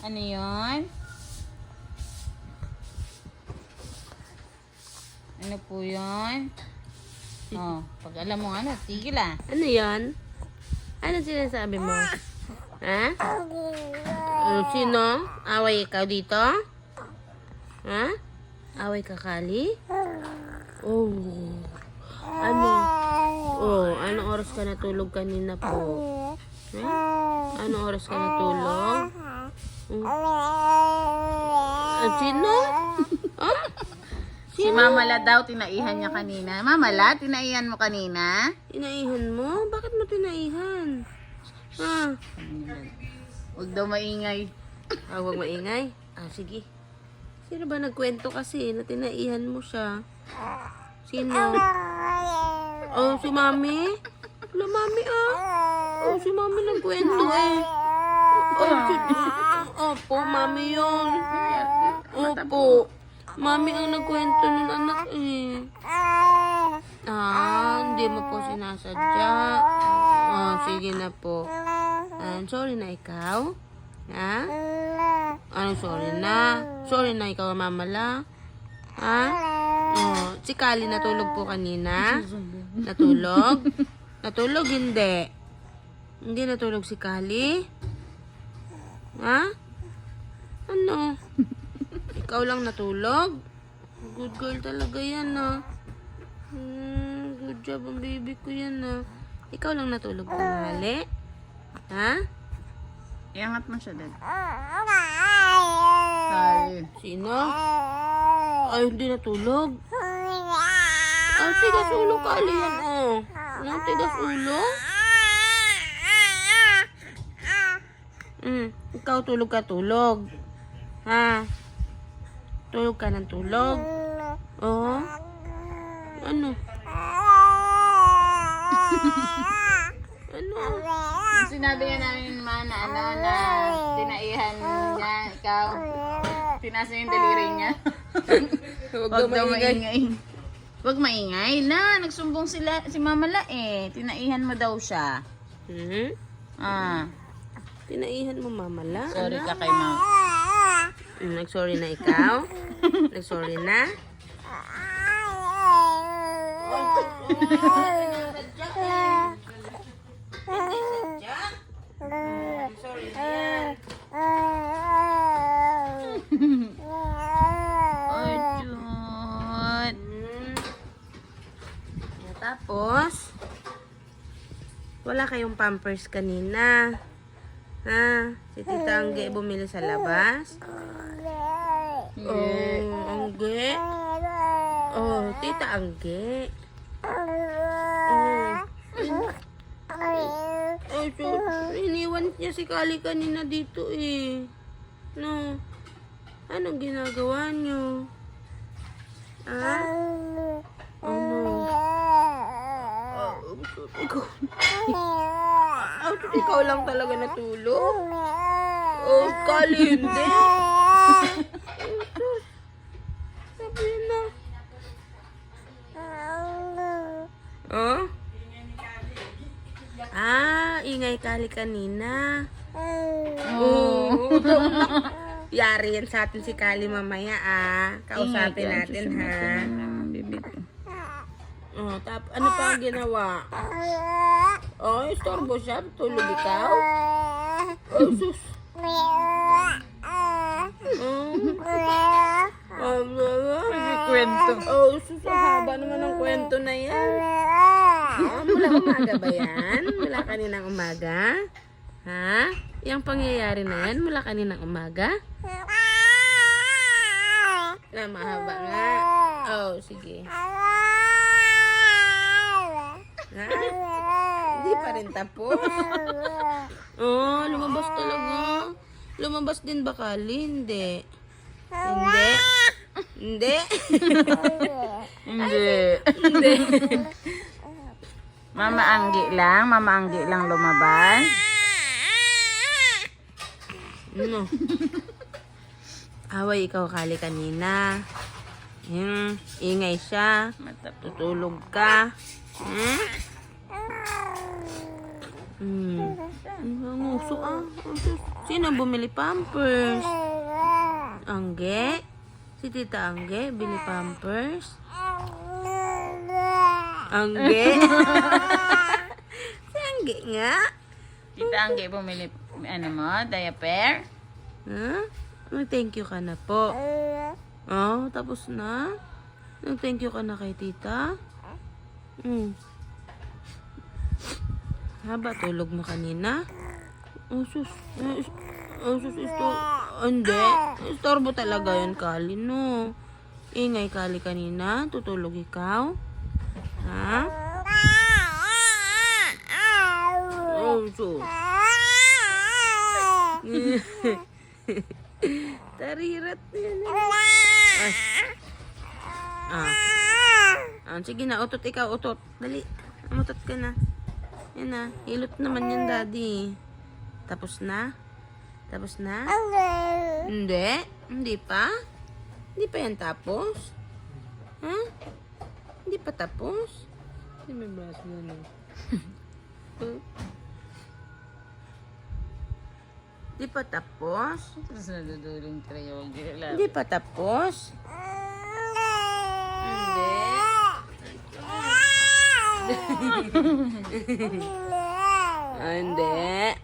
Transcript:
Ano yun? Ano po yun? Oh, pag alam mo ano, tigil ah. Ano yan? Ano sinasabi mo? Ha? Sino? Away ikaw dito? Ha? Away ka, Kali? Oh. Ano? Oh, anong oras ka natulog kanina po? Ha? Anong oras ka natulog? Sino? Oh? Si Mamala daw, tinaihan niya kanina. Mamala, tinaihan mo kanina? Tinaihan mo? Bakit mo tinaihan? Ha? Huwag daw maingay. Huwag maingay? Sige. Sino ba nagkwento kasi na tinaihan mo siya? Sino? Oh, si Mami? Wala, Mami Oh, si Mami nagkwento eh. Opo, Mami yun. Opo. Mami ang nagkwento ng anak eh. Hindi mo po sinasadya. Sige na po. Sorry na ikaw? Ha? Ano sorry na? Sorry na ikaw, Mamala? Ha? Si Kali natulog po kanina? Natulog? Natulog, hindi. Hindi natulog si Kali? Ha? Ano? Ikaw lang natulog? Good girl talaga yan good job ang baby ko yan Ikaw lang natulog tanghali? Ha? Iangat mo siya, Dad. Sorry. Sino? Ay, hindi natulog? Tigas ulo Kali yan tigas ulo? Ikaw tulog ka tulog? Ha? Tulog ka ng tulog? Oo? Ano? Ano? Yung sinabi nga namin naman na na tinaihan niya, ikaw. Tinasa yung daliri niya. Huwag daw maingay. Huwag maingay. Nagsumbong si Mamala eh. Tinaihan mo daw siya. Tinaihan mo, Mamala? Sorry ka kay Mama. Nag-sorry na ikaw? Nag-sorry na? Sorry na yan. Ay, Jun. Tapos, wala kayong pampers kanina. Si Tita Angge bumili sa labas? Angge? Tita Angge? Iniwan niya si Kali kanina dito eh. Anong ginagawa niyo? Ikaw lang talaga natulog? Kali hindi. Sabi na. Ingay Kali kanina. Yari yan sa atin si Kali mamaya Kausapin natin ano pa ang ginawa? Istorbo siya. Tulog ikaw? Sus. Kwento. Sus. Ang haba naman ng kwento na yan. Mula umaga ba yan? Mula kaninang umaga? Ha? Yung pangyayari na yan mula kaninang umaga? Mahaba nga. Sige. Hindi pa rin tapos. Lumabas talaga. Lumabas din ba, Kali? Hindi. Hindi. Hindi. Hindi. Mama Anggi lang lumabas. Away ikaw, Kali, kanina. Ingay siya. Tutulog ka. Ang uso ah. Sino bumili pampers? Angge? Si Tita Angge, bili pampers? Angge? Si Angge nga? Tita Angge bumili, ano mo, diaper? Ha? Mag-thank you ka na po. Oh, tapos na? Nag-thank you ka na kay Tita? Haba, tulog mo kanina? Oh, sus. Hindi. Istorbo talaga yun, Kali, no? Ingay, Kali, kanina. Tutulog ikaw? Ha? Oh, sus. Tarirat yan. Sige na, utot ikaw, utot. Dali, umutot ka na. Yan na, hilot naman yan, Daddy. Tapos na? Tapos na? Hindi. Hindi pa? Hindi pa yan tapos? Ha? Hindi pa tapos? Hindi may braso na. Hindi pa tapos? Tapos naduduling trayo. Hindi pa tapos? Hindi. Hindi.